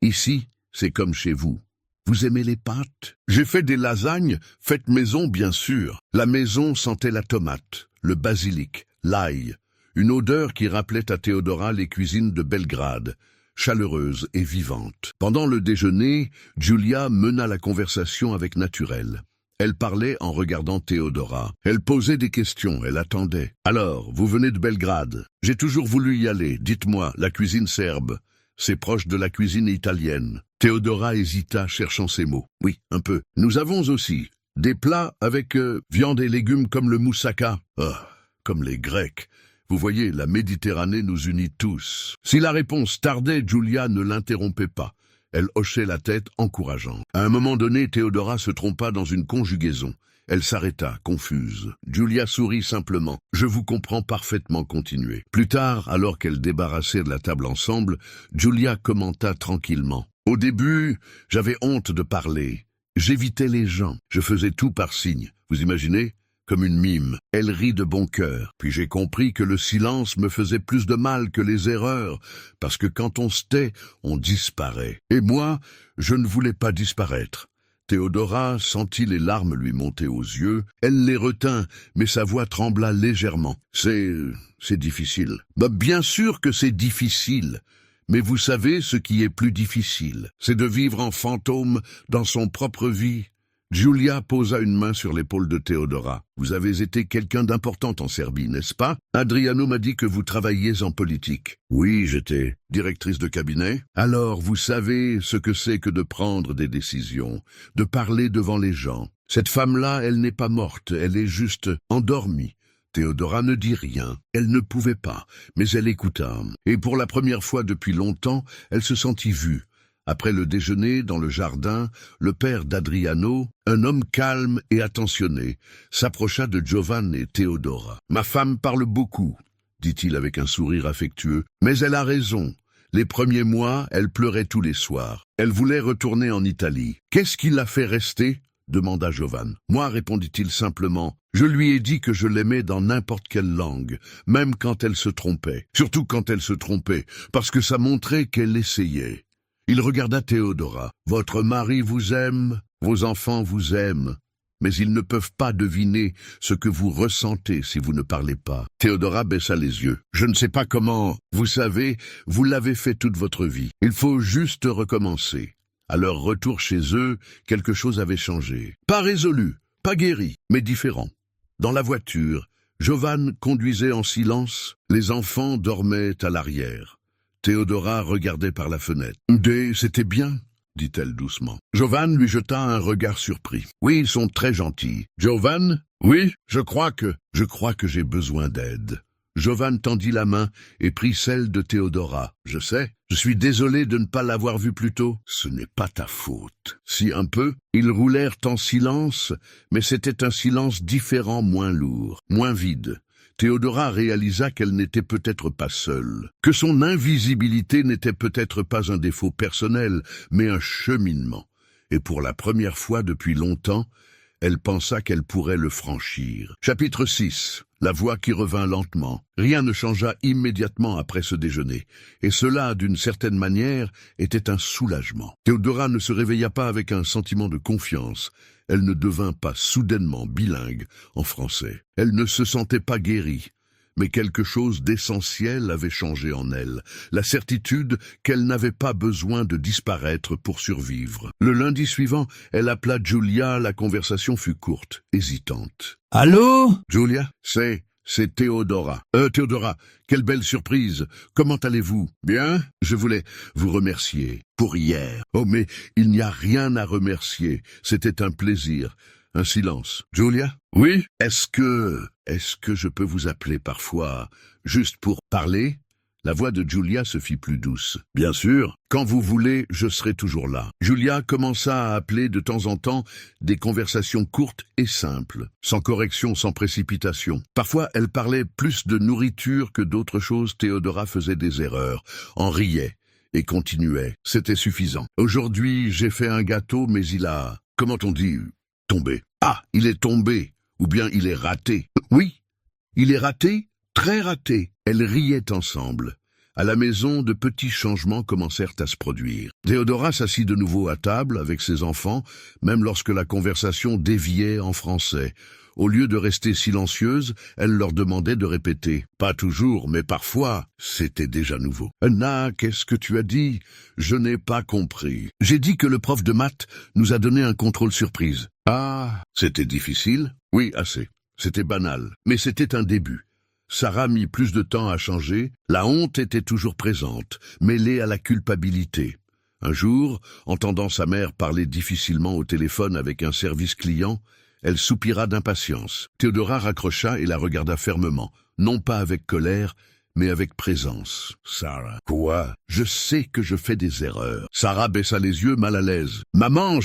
Ici, c'est comme chez vous. Vous aimez les pâtes? J'ai fait des lasagnes, faites maison bien sûr. La maison sentait la tomate, le basilic, l'ail, une odeur qui rappelait à Théodora les cuisines de Belgrade, chaleureuse et vivante. Pendant le déjeuner, Giulia mena la conversation avec naturel. Elle parlait en regardant Théodora. Elle posait des questions, elle attendait. « Alors, vous venez de Belgrade. J'ai toujours voulu y aller. Dites-moi, la cuisine serbe, c'est proche de la cuisine italienne. » Théodora hésita, cherchant ses mots. « Oui, un peu. Nous avons aussi des plats avec viande et légumes comme le moussaka. Comme les Grecs. Vous voyez, la Méditerranée nous unit tous. » Si la réponse tardait, Giulia ne l'interrompait pas. Elle hochait la tête, encourageante. À un moment donné, Théodora se trompa dans une conjugaison. Elle s'arrêta, confuse. Giulia sourit simplement. « Je vous comprends parfaitement, continuez. » Plus tard, alors qu'elles débarrassaient de la table ensemble, Giulia commenta tranquillement. « Au début, j'avais honte de parler. J'évitais les gens. Je faisais tout par signe. Vous imaginez ? Comme une mime. Elle rit de bon cœur. Puis j'ai compris que le silence me faisait plus de mal que les erreurs, parce que quand on se tait, on disparaît. Et moi, je ne voulais pas disparaître. » Théodora sentit les larmes lui monter aux yeux. Elle les retint, mais sa voix trembla légèrement. « C'est difficile. » « Bien sûr que c'est difficile. Mais vous savez ce qui est plus difficile, c'est de vivre en fantôme dans son propre vie. » Giulia posa une main sur l'épaule de Théodora. « Vous avez été quelqu'un d'important en Serbie, n'est-ce pas? Adriano m'a dit que vous travailliez en politique. »« Oui, j'étais directrice de cabinet. »« Alors, vous savez ce que c'est que de prendre des décisions, de parler devant les gens. Cette femme-là, elle n'est pas morte, elle est juste endormie. » Théodora ne dit rien. Elle ne pouvait pas, mais elle écouta. Et pour la première fois depuis longtemps, elle se sentit vue. Après le déjeuner, dans le jardin, le père d'Adriano, un homme calme et attentionné, s'approcha de Giovanni et Théodora. « Ma femme parle beaucoup, » dit-il avec un sourire affectueux, « mais elle a raison. Les premiers mois, elle pleurait tous les soirs. Elle voulait retourner en Italie. Qu'est-ce qui l'a fait rester ?» demanda Giovanni. « Moi, répondit-il simplement, je lui ai dit que je l'aimais dans n'importe quelle langue, même quand elle se trompait. Surtout quand elle se trompait, parce que ça montrait qu'elle essayait. » Il regarda Théodora. « Votre mari vous aime, vos enfants vous aiment, mais ils ne peuvent pas deviner ce que vous ressentez si vous ne parlez pas. » Théodora baissa les yeux. « Je ne sais pas comment. Vous savez, vous l'avez fait toute votre vie. Il faut juste recommencer. » À leur retour chez eux, quelque chose avait changé. Pas résolu, pas guéri, mais différent. Dans la voiture, Giovanni conduisait en silence. Les enfants dormaient à l'arrière. Théodora regardait par la fenêtre. « C'était bien, » dit-elle doucement. Giovanni lui jeta un regard surpris. « Oui, ils sont très gentils. »« Giovanni ? Oui, je crois que j'ai besoin d'aide. » Giovanni tendit la main et prit celle de Théodora. « Je sais, je suis désolé de ne pas l'avoir vue plus tôt. »« Ce n'est pas ta faute. » Si un peu, ils roulèrent en silence, mais c'était un silence différent, moins lourd, moins vide. Théodora réalisa qu'elle n'était peut-être pas seule, que son invisibilité n'était peut-être pas un défaut personnel, mais un cheminement. Et pour la première fois depuis longtemps, elle pensa qu'elle pourrait le franchir. Chapitre 6. La voix qui revint lentement. Rien ne changea immédiatement après ce déjeuner, et cela, d'une certaine manière, était un soulagement. Théodora ne se réveilla pas avec un sentiment de confiance. Elle ne devint pas soudainement bilingue en français. Elle ne se sentait pas guérie, mais quelque chose d'essentiel avait changé en elle, la certitude qu'elle n'avait pas besoin de disparaître pour survivre. Le lundi suivant, elle appela Giulia, la conversation fut courte, hésitante. « Allô ?» « Giulia, c'est Théodora. Théodora, quelle belle surprise. Comment allez-vous ? » « Bien, je voulais vous remercier pour hier. »« Oh, mais il n'y a rien à remercier. C'était un plaisir. » Un silence. « Giulia ? » « Oui ? » Est-ce que je peux vous appeler parfois juste pour parler ? La voix de Julia se fit plus douce. « Bien sûr, quand vous voulez, je serai toujours là. » Julia commença à appeler de temps en temps des conversations courtes et simples, sans correction, sans précipitation. Parfois, elle parlait plus de nourriture que d'autres choses. Théodora faisait des erreurs, en riait et continuait. C'était suffisant. « Aujourd'hui, j'ai fait un gâteau, mais il a, comment on dit, tombé. Ah, il est tombé, ou bien il est raté. Oui, il est raté, très raté. » Elles riaient ensemble. À la maison, de petits changements commencèrent à se produire. Théodora s'assit de nouveau à table avec ses enfants, même lorsque la conversation déviait en français. Au lieu de rester silencieuse, elle leur demandait de répéter. Pas toujours, mais parfois, c'était déjà nouveau. « Anna, qu'est-ce que tu as dit ? Je n'ai pas compris. » « J'ai dit que le prof de maths nous a donné un contrôle surprise. » « Ah, c'était difficile ? » ?»« Oui, assez. C'était banal, mais c'était un début. » Sarah mit plus de temps à changer. La honte était toujours présente, mêlée à la culpabilité. Un jour, entendant sa mère parler difficilement au téléphone avec un service client, elle soupira d'impatience. Théodora raccrocha et la regarda fermement, non pas avec colère, mais avec présence. « Sarah. »« Quoi ? Je sais que je fais des erreurs. » Sarah baissa les yeux, mal à l'aise. « Maman,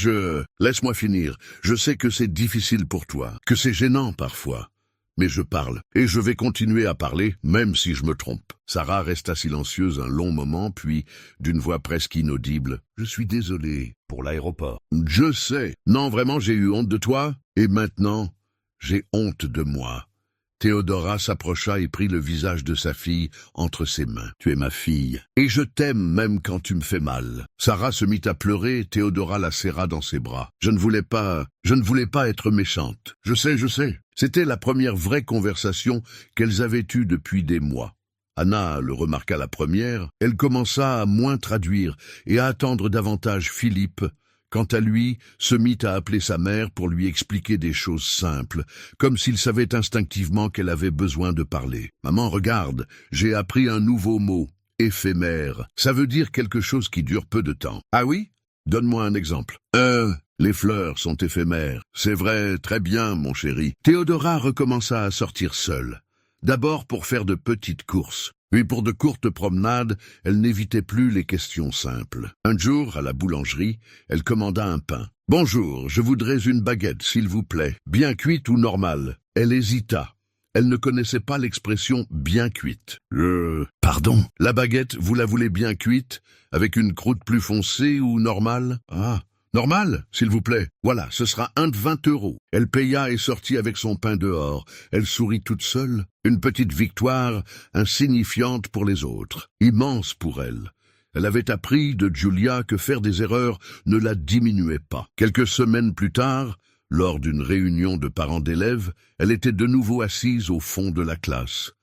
Laisse-moi finir. Je sais que c'est difficile pour toi, que c'est gênant parfois. Mais je parle, et je vais continuer à parler, même si je me trompe. » Sarah resta silencieuse un long moment, puis, d'une voix presque inaudible, « Je suis désolé pour l'aéroport. »« Je sais. Non, vraiment, j'ai eu honte de toi, et maintenant, j'ai honte de moi. » Théodora s'approcha et prit le visage de sa fille entre ses mains. « Tu es ma fille, et je t'aime même quand tu me fais mal. » Sarah se mit à pleurer et Théodora la serra dans ses bras. « Je ne voulais pas être méchante. Je sais. » C'était la première vraie conversation qu'elles avaient eue depuis des mois. Anna le remarqua la première. Elle commença à moins traduire et à attendre davantage Philippe. Quant à lui, se mit à appeler sa mère pour lui expliquer des choses simples, comme s'il savait instinctivement qu'elle avait besoin de parler. « Maman, regarde, j'ai appris un nouveau mot, éphémère. Ça veut dire quelque chose qui dure peu de temps. »« Ah oui ? Donne-moi un exemple. »« Les fleurs sont éphémères. »« C'est vrai, très bien, mon chéri. » Théodora recommença à sortir seule. D'abord pour faire de petites courses. Puis pour de courtes promenades, elle n'évitait plus les questions simples. Un jour, à la boulangerie, elle commanda un pain. « Bonjour, je voudrais une baguette, s'il vous plaît. Bien cuite ou normale ?» Elle hésita. Elle ne connaissait pas l'expression « bien cuite ». « Pardon, la baguette, vous la voulez bien cuite, avec une croûte plus foncée ou normale ?»« Ah, normal, s'il vous plaît. Voilà, ce sera un de 20 €. Elle paya et sortit avec son pain dehors. Elle sourit toute seule. Une petite victoire, insignifiante pour les autres, immense pour elle. Elle avait appris de Julia que faire des erreurs ne la diminuait pas. Quelques semaines plus tard, lors d'une réunion de parents d'élèves, elle était de nouveau assise au fond de la classe.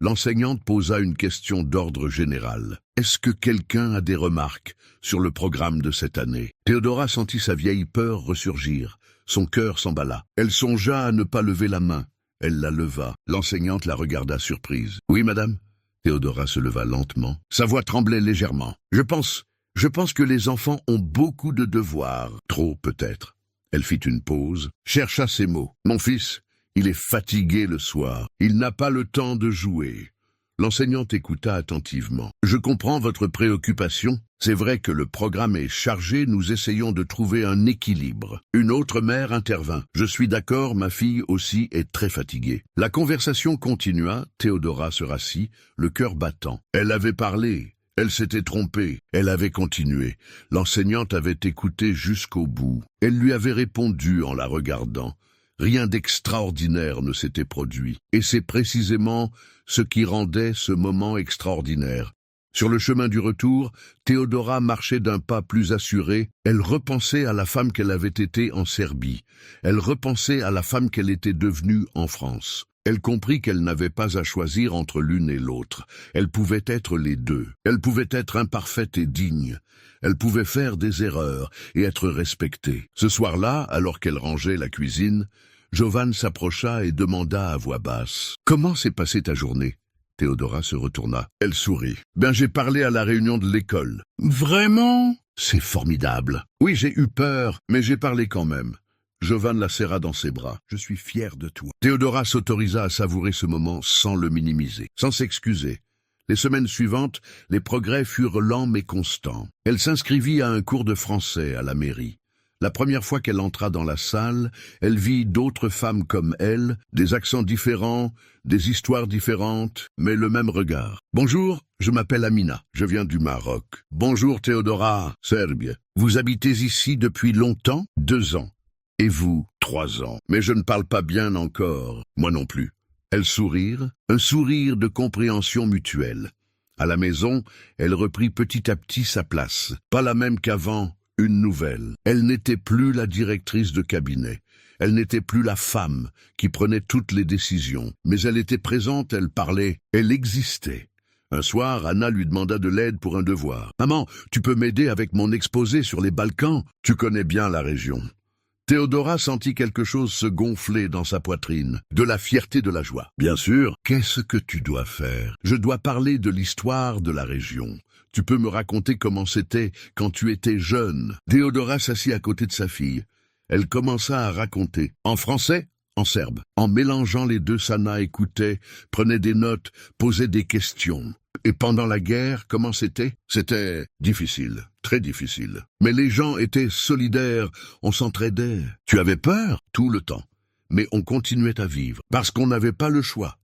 L'enseignante posa une question d'ordre général. « Est-ce que quelqu'un a des remarques sur le programme de cette année ?» Théodora sentit sa vieille peur ressurgir. Son cœur s'emballa. Elle songea à ne pas lever la main. Elle la leva. L'enseignante la regarda surprise. « Oui, madame ?» Théodora se leva lentement. Sa voix tremblait légèrement. « Je pense que les enfants ont beaucoup de devoirs. Trop, peut-être. » Elle fit une pause, chercha ses mots. « Mon fils, il est fatigué le soir. Il n'a pas le temps de jouer. » L'enseignante écouta attentivement. « Je comprends votre préoccupation. C'est vrai que le programme est chargé, nous essayons de trouver un équilibre. » Une autre mère intervint. « Je suis d'accord, ma fille aussi est très fatiguée. » La conversation continua, Théodora se rassit, le cœur battant. Elle avait parlé, elle s'était trompée, elle avait continué. L'enseignante avait écouté jusqu'au bout. Elle lui avait répondu en la regardant. Rien d'extraordinaire ne s'était produit, et c'est précisément ce qui rendait ce moment extraordinaire. Sur le chemin du retour, Théodora marchait d'un pas plus assuré. Elle repensait à la femme qu'elle avait été en Serbie. Elle repensait à la femme qu'elle était devenue en France. Elle comprit qu'elle n'avait pas à choisir entre l'une et l'autre. Elle pouvait être les deux. Elle pouvait être imparfaite et digne. Elle pouvait faire des erreurs et être respectée. Ce soir-là, alors qu'elle rangeait la cuisine, Jovan s'approcha et demanda à voix basse. « Comment s'est passée ta journée ?» Théodora se retourna. Elle sourit. « Ben, j'ai parlé à la réunion de l'école. »« Vraiment ? C'est formidable. »« Oui, j'ai eu peur, mais j'ai parlé quand même. » Jovan la serra dans ses bras. « Je suis fier de toi. » Théodora s'autorisa à savourer ce moment sans le minimiser, sans s'excuser. Les semaines suivantes, les progrès furent lents mais constants. Elle s'inscrivit à un cours de français à la mairie. La première fois qu'elle entra dans la salle, elle vit d'autres femmes comme elle, des accents différents, des histoires différentes, mais le même regard. « Bonjour, je m'appelle Amina, je viens du Maroc. »« Bonjour Théodora, Serbie. Vous habitez ici depuis longtemps ?»« 2 ans. »« Et vous ?»« 3 ans. »« Mais je ne parle pas bien encore. »« Moi non plus. » Elles sourirent, un sourire de compréhension mutuelle. À la maison, elle reprit petit à petit sa place. Pas la même qu'avant, une nouvelle. Elle n'était plus la directrice de cabinet. Elle n'était plus la femme qui prenait toutes les décisions. Mais elle était présente, elle parlait, elle existait. Un soir, Anna lui demanda de l'aide pour un devoir. « Maman, tu peux m'aider avec mon exposé sur les Balkans? Tu connais bien la région. » Théodora sentit quelque chose se gonfler dans sa poitrine, de la fierté, de la joie. « Bien sûr, qu'est-ce que tu dois faire? Je dois parler de l'histoire de la région. Tu peux me raconter comment c'était quand tu étais jeune. » Théodora s'assit à côté de sa fille. Elle commença à raconter. En français, en serbe. En mélangeant les deux, Sana écoutait, prenait des notes, posait des questions. Et pendant la guerre, comment c'était? C'était difficile, très difficile. Mais les gens étaient solidaires, on s'entraidait. Tu avais peur? Tout le temps. Mais on continuait à vivre, parce qu'on n'avait pas le choix.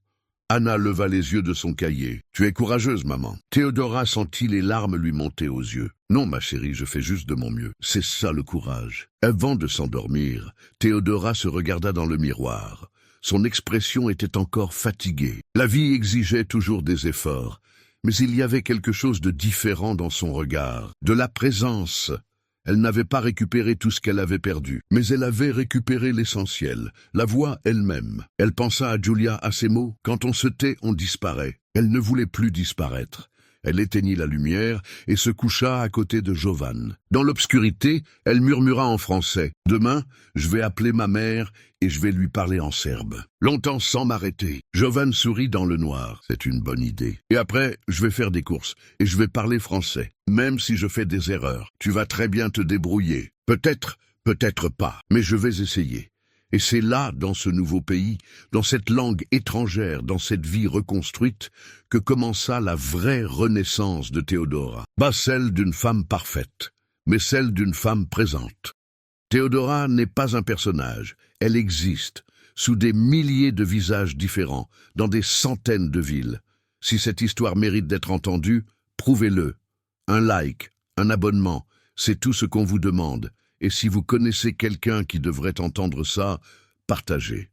Anna leva les yeux de son cahier. « Tu es courageuse, maman. » Théodora sentit les larmes lui monter aux yeux. « Non, ma chérie, je fais juste de mon mieux. C'est ça le courage. » Avant de s'endormir, Théodora se regarda dans le miroir. Son expression était encore fatiguée. La vie exigeait toujours des efforts. Mais il y avait quelque chose de différent dans son regard, de la présence. Elle n'avait pas récupéré tout ce qu'elle avait perdu, mais elle avait récupéré l'essentiel, la voix elle-même. Elle pensa à Julia, à ces mots, « Quand on se tait, on disparaît ». Elle ne voulait plus disparaître. Elle éteignit la lumière et se coucha à côté de Jovan. Dans l'obscurité, elle murmura en français, « Demain, je vais appeler ma mère et je vais lui parler en serbe. » Longtemps sans m'arrêter. Jovan sourit dans le noir. « C'est une bonne idée. Et après, je vais faire des courses et je vais parler français. Même si je fais des erreurs, tu vas très bien te débrouiller. Peut-être, peut-être pas, mais je vais essayer. » Et c'est là, dans ce nouveau pays, dans cette langue étrangère, dans cette vie reconstruite, que commença la vraie renaissance de Théodora. Pas celle d'une femme parfaite, mais celle d'une femme présente. Théodora n'est pas un personnage, elle existe, sous des milliers de visages différents, dans des centaines de villes. Si cette histoire mérite d'être entendue, prouvez-le. Un like, un abonnement, c'est tout ce qu'on vous demande. Et si vous connaissez quelqu'un qui devrait entendre ça, partagez.